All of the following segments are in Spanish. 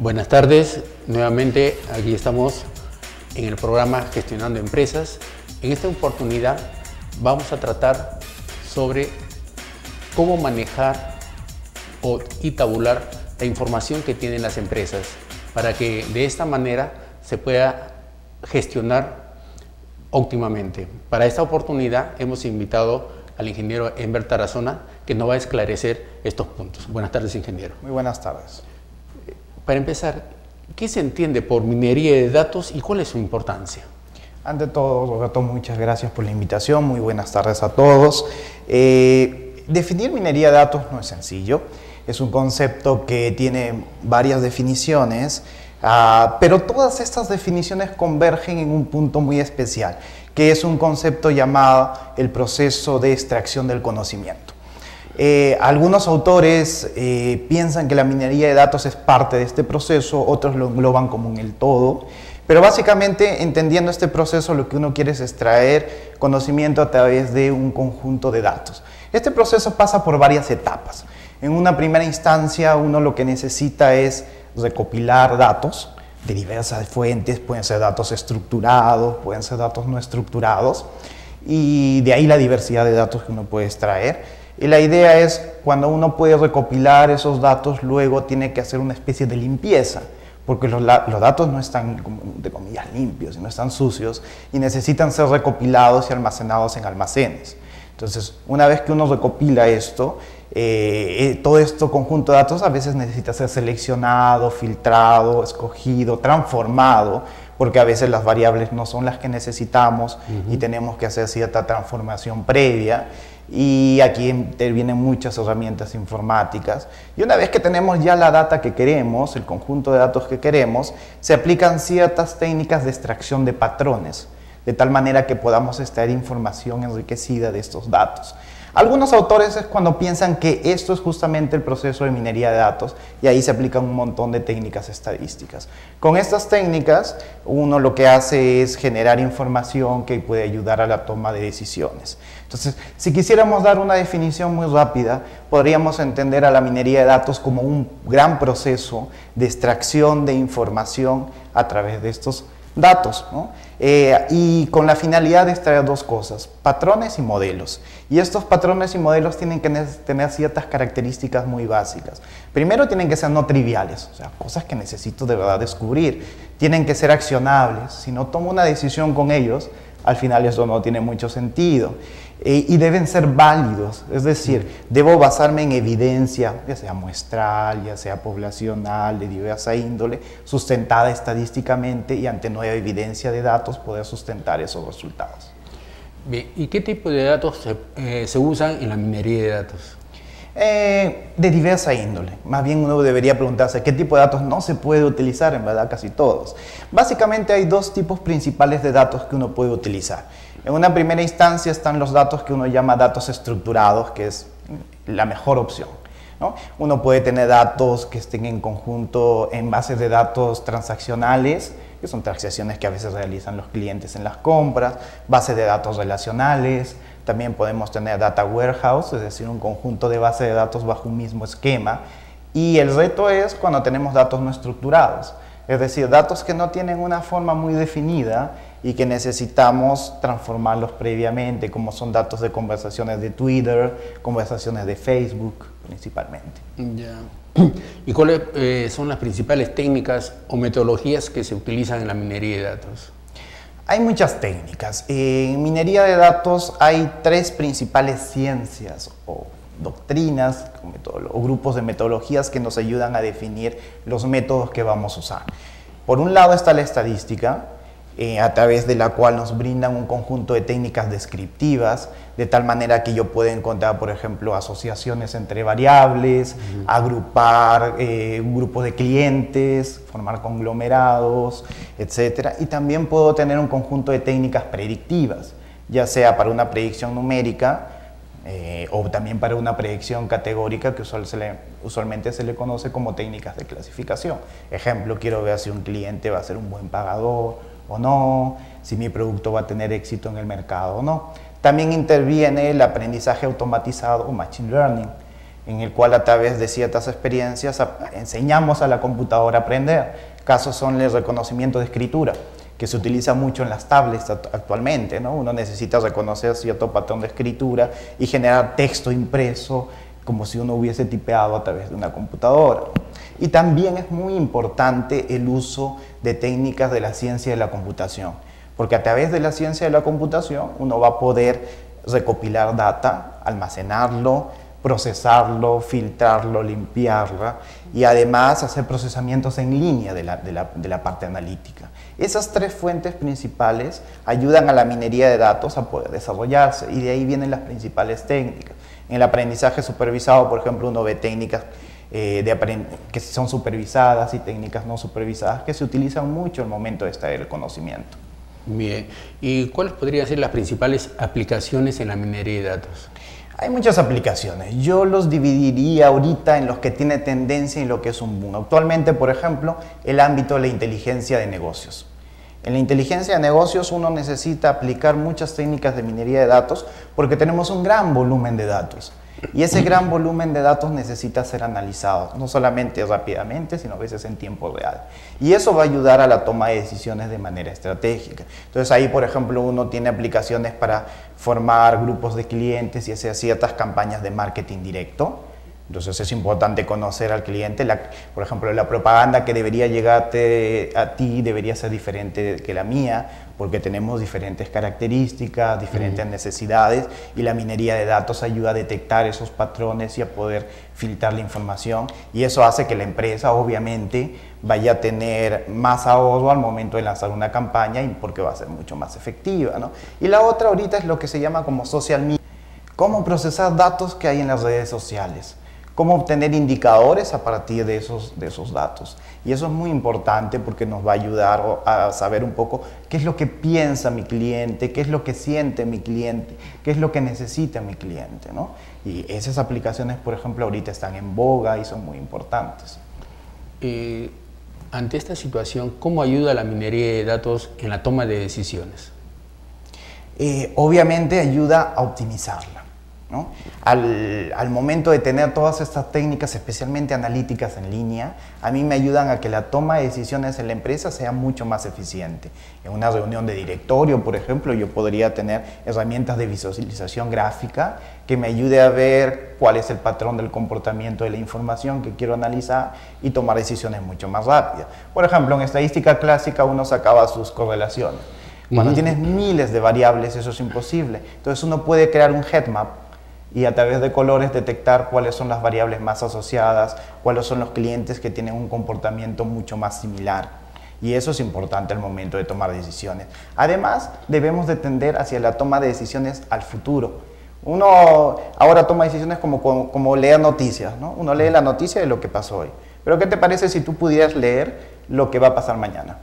Buenas tardes, nuevamente aquí estamos en el programa Gestionando Empresas. En esta oportunidad vamos a tratar sobre cómo manejar y tabular la información que tienen las empresas para que de esta manera se pueda gestionar óptimamente. Para esta oportunidad hemos invitado al ingeniero Enver Tarazona, que nos va a esclarecer estos puntos. Buenas tardes, ingeniero. Muy buenas tardes. Para empezar, ¿qué se entiende por minería de datos y cuál es su importancia? Ante todo, Roberto, muchas gracias por la invitación. Muy buenas tardes a todos. Definir minería de datos no es sencillo. Es un concepto que tiene varias definiciones, pero todas estas definiciones convergen en un punto muy especial, que es un concepto llamado el proceso de extracción del conocimiento. Algunos autores piensan que la minería de datos es parte de este proceso, otros lo engloban como en el todo, pero básicamente entendiendo este proceso lo que uno quiere es extraer conocimiento a través de un conjunto de datos. Este proceso pasa por varias etapas. En una primera instancia uno lo que necesita es recopilar datos de diversas fuentes, pueden ser datos estructurados, pueden ser datos no estructurados, y de ahí la diversidad de datos que uno puede extraer. Y la idea es, cuando uno puede recopilar esos datos, luego tiene que hacer una especie de limpieza, porque los datos no están, de comillas, limpios, no están sucios, y necesitan ser recopilados y almacenados en almacenes. Entonces, una vez que uno recopila esto, todo este conjunto de datos a veces necesita ser seleccionado, filtrado, escogido, transformado, porque a veces las variables no son las que necesitamos y tenemos que hacer cierta transformación previa. Y aquí intervienen muchas herramientas informáticas. Y una vez que tenemos ya la data que queremos, el conjunto de datos que queremos, se aplican ciertas técnicas de extracción de patrones, de tal manera que podamos extraer información enriquecida de estos datos. Algunos autores es cuando piensan que esto es justamente el proceso de minería de datos, y ahí se aplican un montón de técnicas estadísticas. Con estas técnicas uno lo que hace es generar información que puede ayudar a la toma de decisiones. Entonces, si quisiéramos dar una definición muy rápida, podríamos entender a la minería de datos como un gran proceso de extracción de información a través de estos datos, ¿no? Y con la finalidad de extraer dos cosas: patrones y modelos. Y estos patrones y modelos tienen que tener ciertas características muy básicas. Primero, tienen que ser no triviales, o sea, cosas que necesito de verdad descubrir. Tienen que ser accionables. Si no tomo una decisión con ellos, al final eso no tiene mucho sentido. Y deben ser válidos, es decir, debo basarme en evidencia, ya sea muestral, ya sea poblacional, de diversa índole, sustentada estadísticamente, y ante nueva evidencia de datos poder sustentar esos resultados. Bien, ¿y qué tipo de datos se usan en la minería de datos? De diversa índole. Más bien uno debería preguntarse qué tipo de datos no se puede utilizar, en verdad casi todos. Básicamente hay dos tipos principales de datos que uno puede utilizar. En una primera instancia están los datos que uno llama datos estructurados, que es la mejor opción, ¿no? Uno puede tener datos que estén en conjunto en bases de datos transaccionales, que son transacciones que a veces realizan los clientes en las compras, bases de datos relacionales. También podemos tener data warehouse, es decir, un conjunto de bases de datos bajo un mismo esquema. Y el reto es cuando tenemos datos no estructurados, es decir, datos que no tienen una forma muy definida y que necesitamos transformarlos previamente, como son datos de conversaciones de Twitter, conversaciones de Facebook, principalmente. Ya. ¿Y cuáles son las principales técnicas o metodologías que se utilizan en la minería de datos? Hay muchas técnicas. En minería de datos hay tres principales ciencias o doctrinas o grupos de metodologías que nos ayudan a definir los métodos que vamos a usar. Por un lado está la estadística, a través de la cual nos brindan un conjunto de técnicas descriptivas, de tal manera que yo puedo encontrar, por ejemplo, asociaciones entre variables, agrupar un grupo de clientes, formar conglomerados, etc. Y también puedo tener un conjunto de técnicas predictivas, ya sea para una predicción numérica o también para una predicción categórica, que usualmente se le conoce como técnicas de clasificación. Ejemplo, quiero ver si un cliente va a ser un buen pagador o no, si mi producto va a tener éxito en el mercado o no. También interviene el aprendizaje automatizado o machine learning. en el cual a través de ciertas experiencias enseñamos a la computadora a aprender. Casos son el reconocimiento de escritura, que se utiliza mucho en las tablets actualmente, ¿no? Uno necesita reconocer cierto patrón de escritura y generar texto impreso como si uno hubiese tipeado a través de una computadora. Y también es muy importante el uso de técnicas de la ciencia de la computación, porque a través de la ciencia de la computación uno va a poder recopilar data, almacenarlo, procesarlo, filtrarlo, limpiarla y además hacer procesamientos en línea de la parte analítica. Esas tres fuentes principales ayudan a la minería de datos a poder desarrollarse y de ahí vienen las principales técnicas. En el aprendizaje supervisado, por ejemplo, uno ve técnicas que son supervisadas y técnicas no supervisadas que se utilizan mucho al momento de extraer el conocimiento. Bien, ¿y cuáles podrían ser las principales aplicaciones en la minería de datos? Hay muchas aplicaciones. Yo los dividiría ahorita en los que tiene tendencia y lo que es un boom. Actualmente, por ejemplo, el ámbito de la inteligencia de negocios. En la inteligencia de negocios uno necesita aplicar muchas técnicas de minería de datos porque tenemos un gran volumen de datos. Y ese gran volumen de datos necesita ser analizado, no solamente rápidamente, sino a veces en tiempo real. Y eso va a ayudar a la toma de decisiones de manera estratégica. Entonces ahí, por ejemplo, uno tiene aplicaciones para formar grupos de clientes y hacer ciertas campañas de marketing directo. Entonces es importante conocer al cliente. Por ejemplo, la propaganda que debería llegarte a ti debería ser diferente que la mía, porque tenemos diferentes características, diferentes necesidades, y la minería de datos ayuda a detectar esos patrones y a poder filtrar la información, y eso hace que la empresa obviamente vaya a tener más ahorro al momento de lanzar una campaña, y porque va a ser mucho más efectiva, ¿no? Y la otra ahorita es lo que se llama como social media, cómo procesar datos que hay en las redes sociales, cómo obtener indicadores a partir de esos datos. Y eso es muy importante porque nos va a ayudar a saber un poco qué es lo que piensa mi cliente, qué es lo que siente mi cliente, qué es lo que necesita mi cliente, ¿no? Y esas aplicaciones, por ejemplo, ahorita están en boga y son muy importantes. Ante esta situación, ¿cómo ayuda la minería de datos en la toma de decisiones? Obviamente ayuda a optimizarla, ¿no? Al momento de tener todas estas técnicas, especialmente analíticas en línea, a mí me ayudan a que la toma de decisiones en la empresa sea mucho más eficiente. En una reunión de directorio, por ejemplo, yo podría tener herramientas de visualización gráfica que me ayude a ver cuál es el patrón del comportamiento de la información que quiero analizar y tomar decisiones mucho más rápidas. Por ejemplo, en estadística clásica uno sacaba sus correlaciones. Cuando tienes miles de variables, eso es imposible. Entonces uno puede crear un headmap y a través de colores detectar cuáles son las variables más asociadas, cuáles son los clientes que tienen un comportamiento mucho más similar. Y eso es importante al momento de tomar decisiones. Además, debemos de tender hacia la toma de decisiones al futuro. Uno ahora toma decisiones como leer noticias, ¿no? Uno lee la noticia de lo que pasó hoy. Pero ¿qué te parece si tú pudieras leer lo que va a pasar mañana?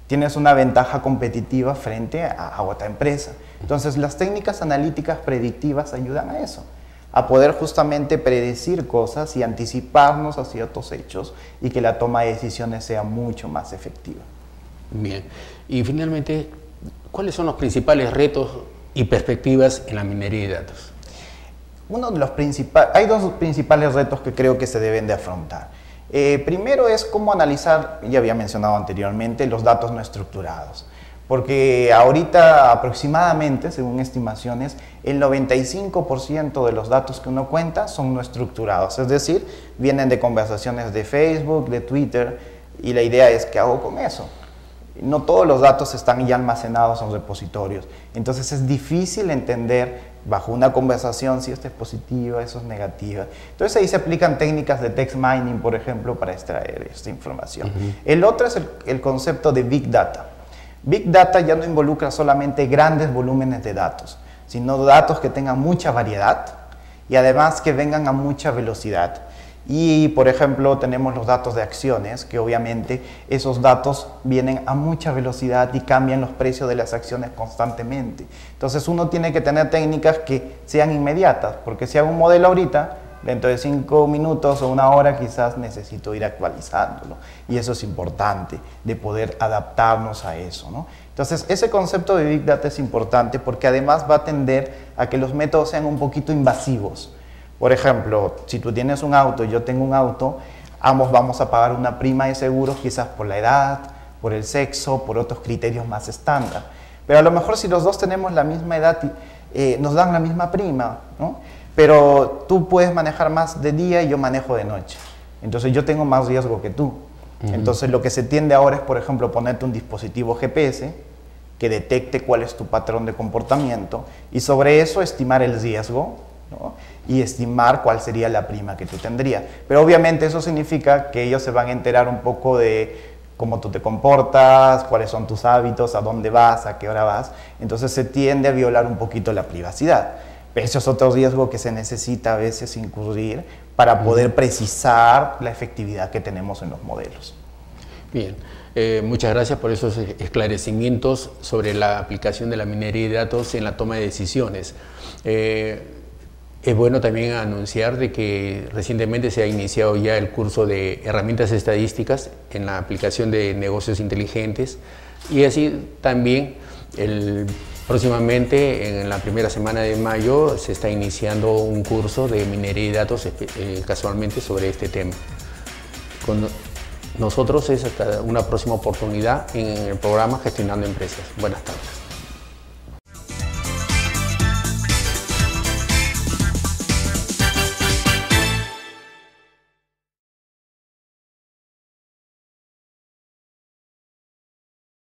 Tienes una ventaja competitiva frente a otra empresa. Entonces, las técnicas analíticas predictivas ayudan a eso, a poder justamente predecir cosas y anticiparnos a ciertos hechos y que la toma de decisiones sea mucho más efectiva. Bien. Y finalmente, ¿cuáles son los principales retos y perspectivas en la minería de datos? Hay dos principales retos que creo que se deben de afrontar. Primero es cómo analizar, ya había mencionado anteriormente, los datos no estructurados. Porque ahorita aproximadamente, según estimaciones, el 95% de los datos que uno cuenta son no estructurados. Es decir, vienen de conversaciones de Facebook, de Twitter, y la idea es, ¿qué hago con eso? No todos los datos están ya almacenados en repositorios. Entonces es difícil entender bajo una conversación si esta es positiva, eso es negativa. Entonces ahí se aplican técnicas de text mining, por ejemplo, para extraer esta información. El otro es el concepto de Big Data. Big Data ya no involucra solamente grandes volúmenes de datos, sino datos que tengan mucha variedad y además que vengan a mucha velocidad. Y, por ejemplo, tenemos los datos de acciones, que obviamente esos datos vienen a mucha velocidad y cambian los precios de las acciones constantemente. Entonces uno tiene que tener técnicas que sean inmediatas, porque si hago un modelo ahorita, dentro de 5 minutos o una hora quizás necesito ir actualizándolo. Y eso es importante, de poder adaptarnos a eso, ¿no? Entonces ese concepto de Big Data es importante porque además va a tender a que los métodos sean un poquito invasivos. Por ejemplo, si tú tienes un auto y yo tengo un auto, ambos vamos a pagar una prima de seguros, quizás por la edad, por el sexo, por otros criterios más estándar. Pero a lo mejor si los dos tenemos la misma edad, nos dan la misma prima, ¿no? Pero tú puedes manejar más de día y yo manejo de noche. Entonces yo tengo más riesgo que tú. Entonces lo que se tiende ahora es, por ejemplo, ponerte un dispositivo GPS que detecte cuál es tu patrón de comportamiento y sobre eso estimar el riesgo, ¿no? Y estimar cuál sería la prima que tú tendrías. Pero obviamente eso significa que ellos se van a enterar un poco de cómo tú te comportas, cuáles son tus hábitos, a dónde vas, a qué hora vas. Entonces se tiende a violar un poquito la privacidad. Pero eso es otro riesgo que se necesita a veces incurrir para poder precisar la efectividad que tenemos en los modelos. Bien, muchas gracias por esos esclarecimientos sobre la aplicación de la minería de datos en la toma de decisiones. Es bueno también anunciar de que recientemente se ha iniciado ya el curso de herramientas estadísticas en la aplicación de negocios inteligentes y así también próximamente en la primera semana de mayo se está iniciando un curso de minería de datos casualmente sobre este tema. Con nosotros es hasta una próxima oportunidad en el programa Gestionando Empresas. Buenas tardes.